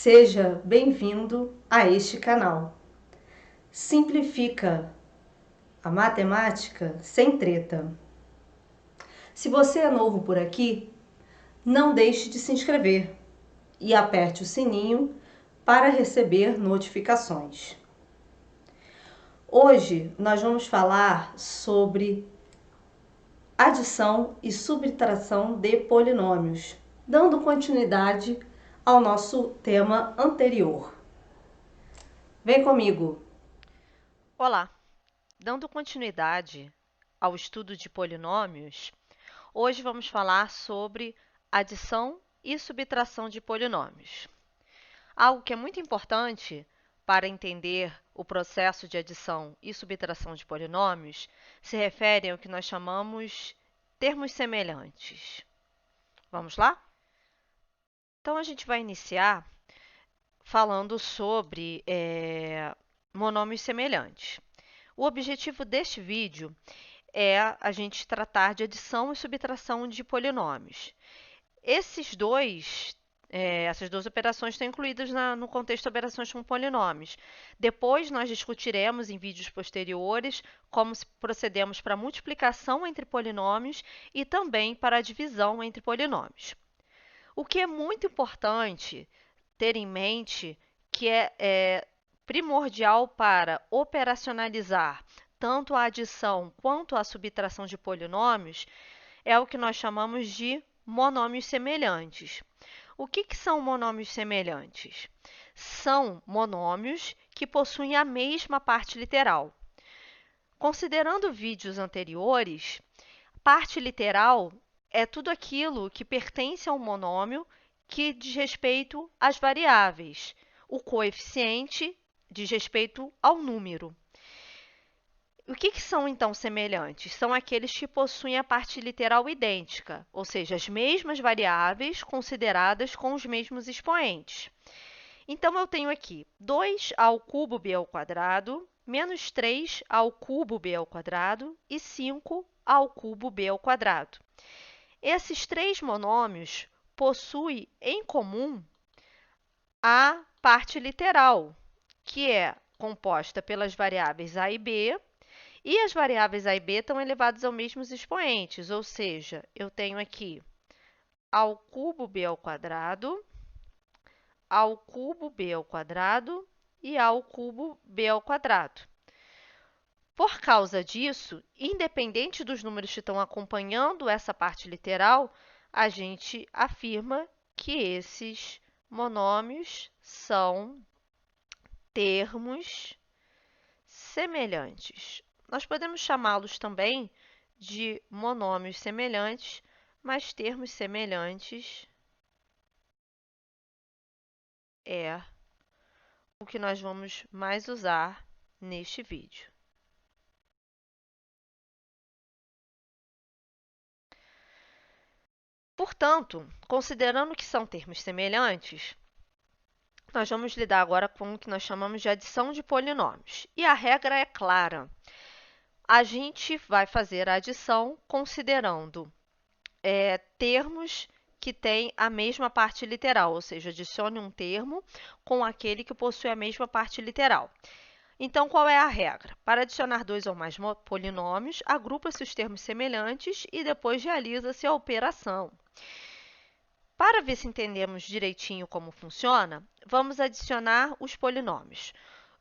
Seja bem-vindo a este canal. Simplifica a matemática sem treta. Se você é novo por aqui, não deixe de se inscrever e aperte o sininho para receber notificações. Hoje nós vamos falar sobre adição e subtração de polinômios, dando continuidade ao nosso tema anterior. Vem comigo! Olá! Dando continuidade ao estudo de polinômios, hoje vamos falar sobre adição e subtração de polinômios. Algo que é muito importante para entender o processo de adição e subtração de polinômios se refere ao que nós chamamos termos semelhantes. Vamos lá? Então, a gente vai iniciar falando sobre monômios semelhantes. O objetivo deste vídeo é a gente tratar de adição e subtração de polinômios. Essas duas operações estão incluídas no contexto de operações com polinômios. Depois, nós discutiremos em vídeos posteriores como procedemos para a multiplicação entre polinômios e também para a divisão entre polinômios. O que é muito importante ter em mente que é primordial para operacionalizar tanto a adição quanto a subtração de polinômios é o que nós chamamos de monômios semelhantes. O que são monômios semelhantes? São monômios que possuem a mesma parte literal. Considerando vídeos anteriores, parte literal é tudo aquilo que pertence a um monômio que diz respeito às variáveis. O coeficiente diz respeito ao número. O que são, então, semelhantes? São aqueles que possuem a parte literal idêntica, ou seja, as mesmas variáveis consideradas com os mesmos expoentes. Então, eu tenho aqui 2 ao cubo b ao quadrado, menos 3 ao cubo b ao quadrado e 5 ao cubo b ao quadrado. Esses três monômios possuem em comum a parte literal, que é composta pelas variáveis a e b, e as variáveis a e b estão elevadas aos mesmos expoentes, ou seja, eu tenho aqui ao cubo b ao quadrado, ao cubo b ao quadrado e ao cubo b ao quadrado. Por causa disso, independente dos números que estão acompanhando essa parte literal, a gente afirma que esses monômios são termos semelhantes. Nós podemos chamá-los também de monômios semelhantes, mas termos semelhantes é o que nós vamos mais usar neste vídeo. Portanto, considerando que são termos semelhantes, nós vamos lidar agora com o que nós chamamos de adição de polinômios. E a regra é clara. A gente vai fazer a adição considerando termos que têm a mesma parte literal, ou seja, adicione um termo com aquele que possui a mesma parte literal. Então, qual é a regra? Para adicionar dois ou mais polinômios, agrupa-se os termos semelhantes e depois realiza-se a operação. Para ver se entendemos direitinho como funciona, vamos adicionar os polinômios.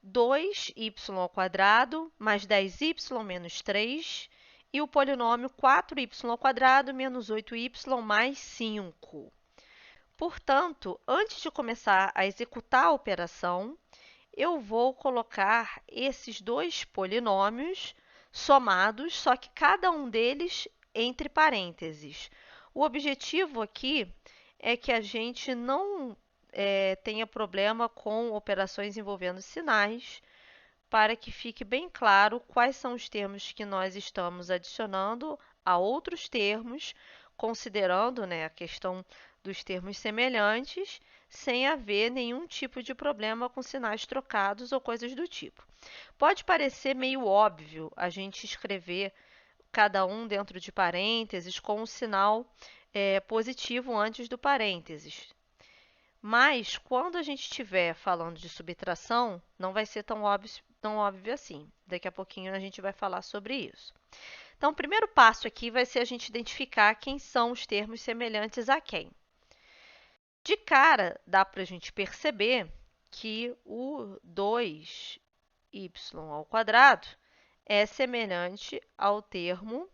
2y² mais 10y menos 3 e o polinômio 4y² menos 8y mais 5. Portanto, antes de começar a executar a operação, eu vou colocar esses dois polinômios somados, só que cada um deles entre parênteses. O objetivo aqui é que a gente não tenha problema com operações envolvendo sinais, para que fique bem claro quais são os termos que nós estamos adicionando a outros termos, considerando a questão dos termos semelhantes, sem haver nenhum tipo de problema com sinais trocados ou coisas do tipo. Pode parecer meio óbvio a gente escrever cada um dentro de parênteses com um sinal positivo antes do parênteses. Mas, quando a gente estiver falando de subtração, não vai ser tão óbvio assim. Daqui a pouquinho a gente vai falar sobre isso. Então, o primeiro passo aqui vai ser a gente identificar quem são os termos semelhantes a quem. De cara, dá para a gente perceber que o 2y ao quadrado é semelhante ao termo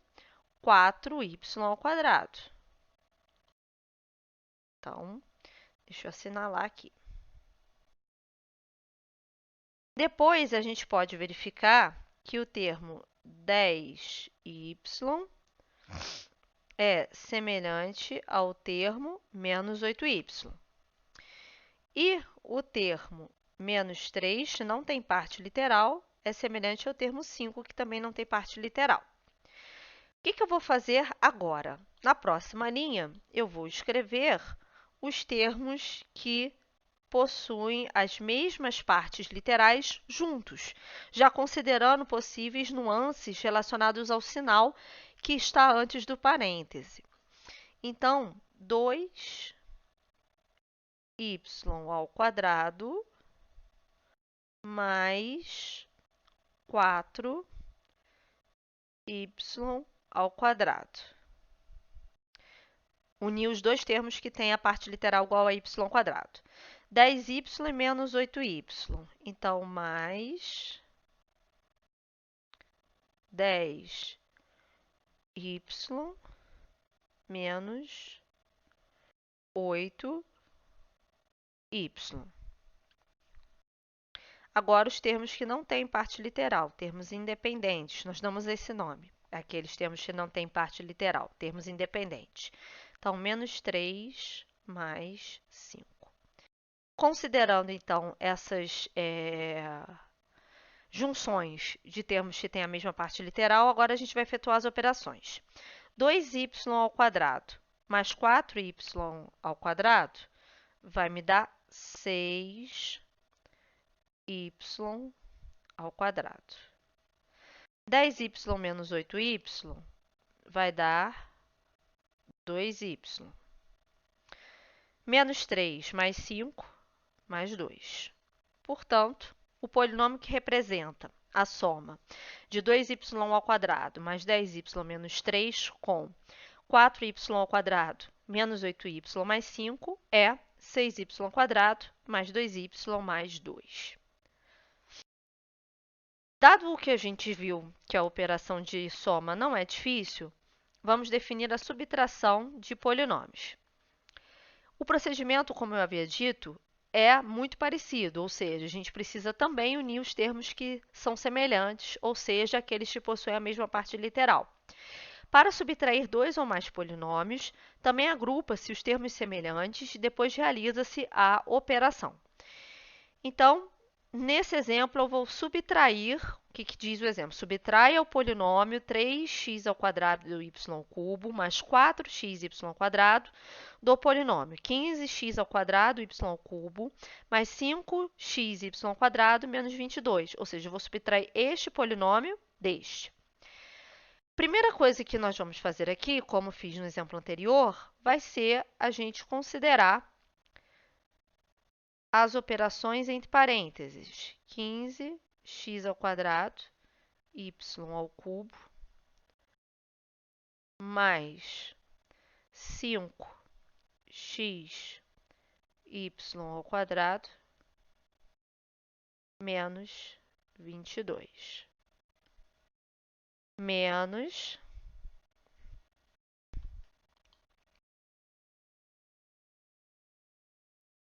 4y ao quadrado. Então, deixa eu assinalar aqui. Depois, a gente pode verificar que o termo 10y é semelhante ao termo menos 8y. E o termo menos 3 não tem parte literal, é semelhante ao termo 5, que também não tem parte literal. O que eu vou fazer agora? Na próxima linha, eu vou escrever os termos que possuem as mesmas partes literais juntos, já considerando possíveis nuances relacionados ao sinal que está antes do parêntese. Então, 2y ao quadrado mais 4y ao quadrado. Unir os dois termos que têm a parte literal igual a y ao quadrado. 10y menos 8y. Então, mais 10y menos 8y. Agora, os termos que não têm parte literal, termos independentes, nós damos esse nome. Aqueles termos que não têm parte literal, termos independentes. Então, menos 3 mais 5. Considerando, então, essas junções de termos que têm a mesma parte literal, agora a gente vai efetuar as operações. 2y ao quadrado mais 4y ao quadrado vai me dar 6y ao quadrado. 10y menos 8y vai dar 2y. Menos 3 mais 5 mais 2. Portanto, o polinômio que representa a soma de 2y ao quadrado mais 10y menos 3 com 4y ao quadrado menos 8y mais 5 é 6y ao quadrado mais 2y mais 2. Dado o que a gente viu que a operação de soma não é difícil, vamos definir a subtração de polinômios. O procedimento, como eu havia dito, é muito parecido, ou seja, a gente precisa também unir os termos que são semelhantes, ou seja, aqueles que possuem a mesma parte literal. Para subtrair dois ou mais polinômios, também agrupa-se os termos semelhantes e depois realiza-se a operação. Então, nesse exemplo, eu vou subtrair, o que diz o exemplo? Subtrai ao polinômio 3x ao quadrado do y ao cubo mais 4xy ao quadrado do polinômio 15x ao quadrado y ao cubo mais 5xy ao quadrado menos 22. Ou seja, eu vou subtrair este polinômio deste. Primeira coisa que nós vamos fazer aqui, como fiz no exemplo anterior, vai ser a gente considerar as operações entre parênteses. 15x ao quadrado, y ao cubo, mais 5x, y ao quadrado, menos 22. Menos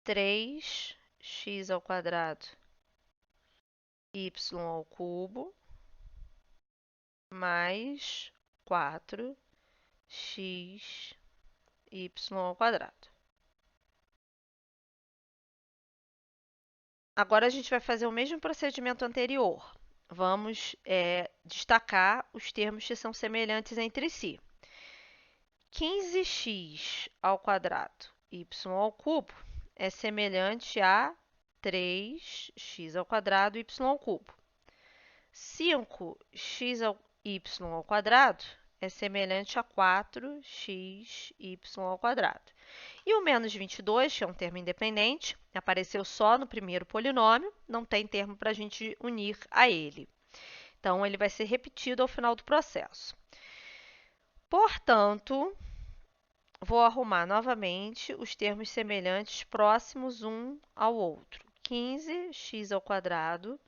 3x ao quadrado, y ao cubo, mais 4x, y ao quadrado. Agora, a gente vai fazer o mesmo procedimento anterior. Vamos destacar os termos que são semelhantes entre si. 15x ao quadrado, y ao cubo, é semelhante a 3x ao quadrado, y ao cubo. 5x y ao quadrado é semelhante a 4x y ao quadrado. E o menos 22, que é um termo independente, apareceu só no primeiro polinômio, não tem termo para a gente unir a ele. Então, ele vai ser repetido ao final do processo. Portanto, vou arrumar novamente os termos semelhantes próximos um ao outro. 15x ao quadrado,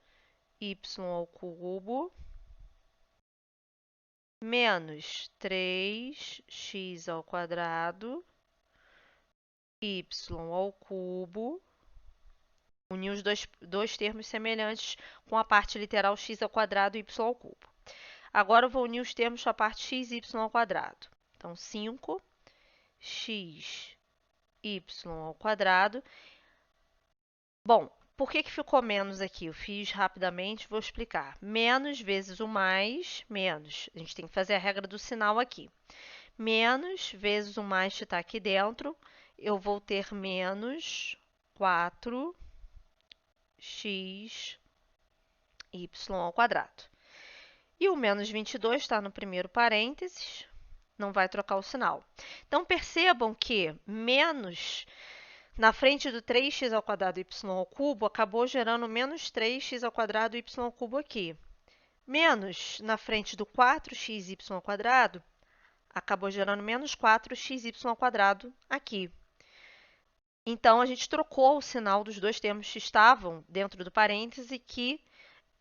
y ao cubo, menos 3x ao quadrado, y ao cubo. Unir os dois termos semelhantes com a parte literal x ao quadrado e y ao cubo. Agora eu vou unir os termos com a parte x e y ao quadrado. Então, 5x y ao quadrado. Bom, por que ficou menos aqui? Eu fiz rapidamente, vou explicar. Menos vezes o mais, menos. A gente tem que fazer a regra do sinal aqui. Menos vezes o mais que está aqui dentro, eu vou ter menos 4x y ao quadrado. E o menos 22 está no primeiro parênteses, não vai trocar o sinal. Então, percebam que menos na frente do 3x ao quadrado y ao cubo acabou gerando menos 3x ao quadrado y ao cubo aqui. Menos na frente do 4xy ao quadrado acabou gerando menos 4xy ao quadrado aqui. Então, a gente trocou o sinal dos dois termos que estavam dentro do parêntese, que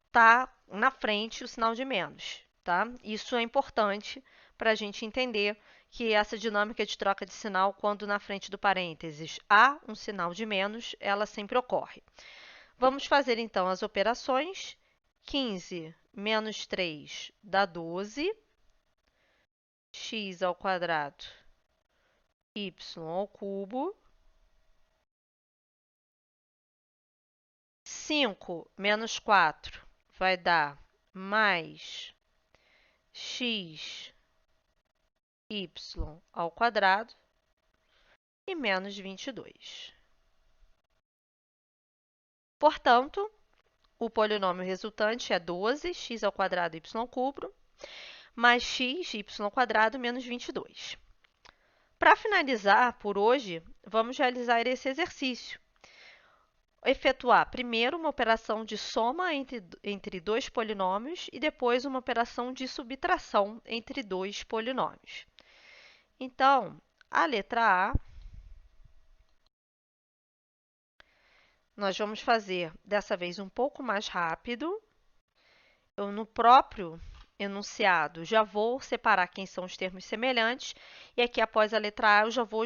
está na frente o sinal de menos, tá? Isso é importante para a gente entender que essa dinâmica de troca de sinal, quando na frente do parênteses há um sinal de menos, ela sempre ocorre. Vamos fazer, então, as operações. 15 menos 3 dá 12, x ao quadrado, y ao cubo. 5 menos 4 vai dar mais x y ao quadrado e menos 22. Portanto, o polinômio resultante é 12, x ao quadrado y ao cubo, mais x, y ao quadrado, menos 22. Para finalizar, por hoje, vamos realizar esse exercício. Efetuar primeiro uma operação de soma entre dois polinômios e depois uma operação de subtração entre dois polinômios. Então, a letra A, nós vamos fazer dessa vez um pouco mais rápido. Eu, no próprio enunciado, já vou separar quem são os termos semelhantes, e aqui após a letra A eu já vou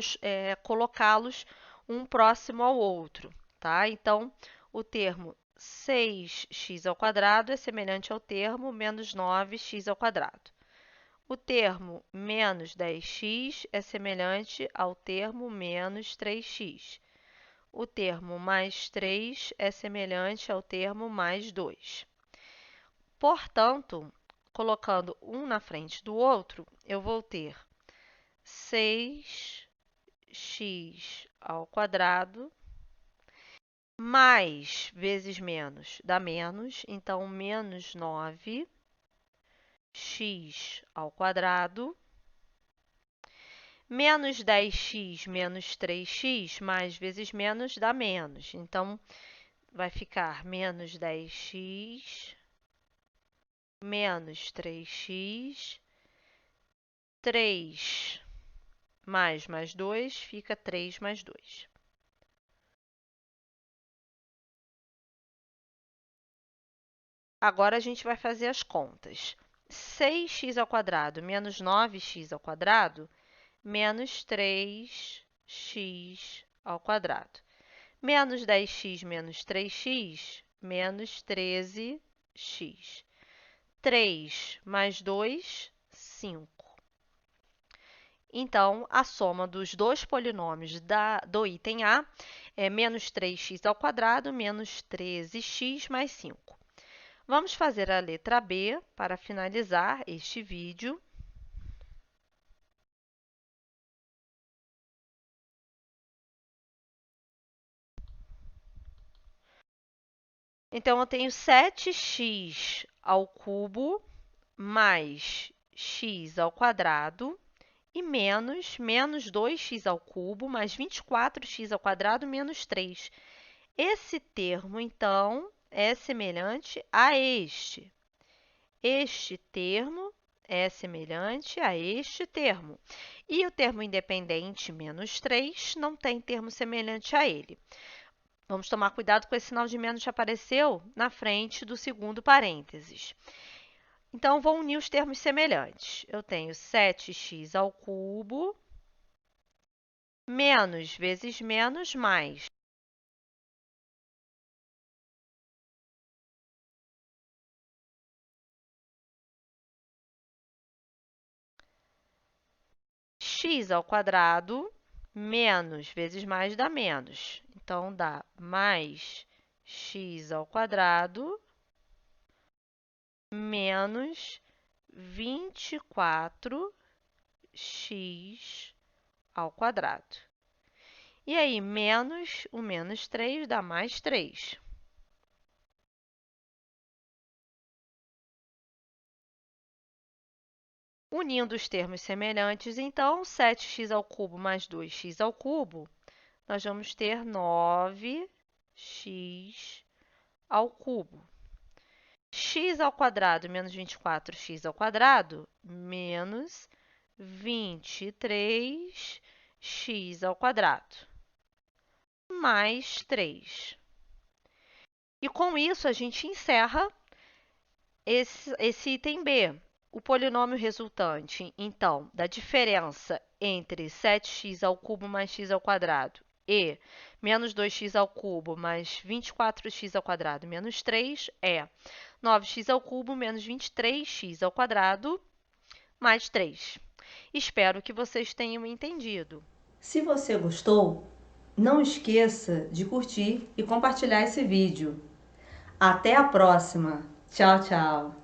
colocá-los um próximo ao outro, tá? Então, o termo 6x ao quadrado é semelhante ao termo menos 9x ao quadrado. O termo menos 10x é semelhante ao termo menos 3x. O termo mais 3 é semelhante ao termo mais 2. Portanto, colocando um na frente do outro, eu vou ter 6x ao quadrado mais vezes menos dá menos, então menos 9x ao quadrado, menos 10x menos 3x mais vezes menos dá menos, então vai ficar menos 10x menos 3x, 3 mais 2 fica 3 mais 2. Agora a gente vai fazer as contas. 6x ao quadrado menos 9x ao quadrado, menos 3x ao quadrado. Menos 10x menos 3x, menos 13x. 3 mais 2, 5. Então, a soma dos dois polinômios do item A é menos 3x ao quadrado menos 13x mais 5. Vamos fazer a letra B para finalizar este vídeo. Então, eu tenho 7x ao cubo mais x ao quadrado e menos 2x ao cubo mais 24x ao quadrado menos 3. Esse termo, então, é semelhante a este. Este termo é semelhante a este termo. E o termo independente, menos 3, não tem termo semelhante a ele. Vamos tomar cuidado com esse sinal de menos que apareceu na frente do segundo parênteses. Então, vou unir os termos semelhantes. Eu tenho 7x ao cubo menos vezes menos mais x ao quadrado menos vezes mais dá menos. Então, dá mais x ao quadrado menos 24x ao quadrado. E aí, menos o menos 3 dá mais 3. Unindo os termos semelhantes, então, 7x ao cubo mais 2x ao cubo, nós vamos ter 9x ao cubo. X ao quadrado menos 24x ao quadrado, menos 23x ao quadrado, mais 3. E com isso, a gente encerra esse item B. O polinômio resultante, então, da diferença entre 7x ao cubo mais x ao quadrado e menos 2x ao cubo mais 24x ao quadrado menos 3 é 9x ao cubo menos 23x ao quadrado mais 3. Espero que vocês tenham entendido. Se você gostou, não esqueça de curtir e compartilhar esse vídeo. Até a próxima! Tchau, tchau!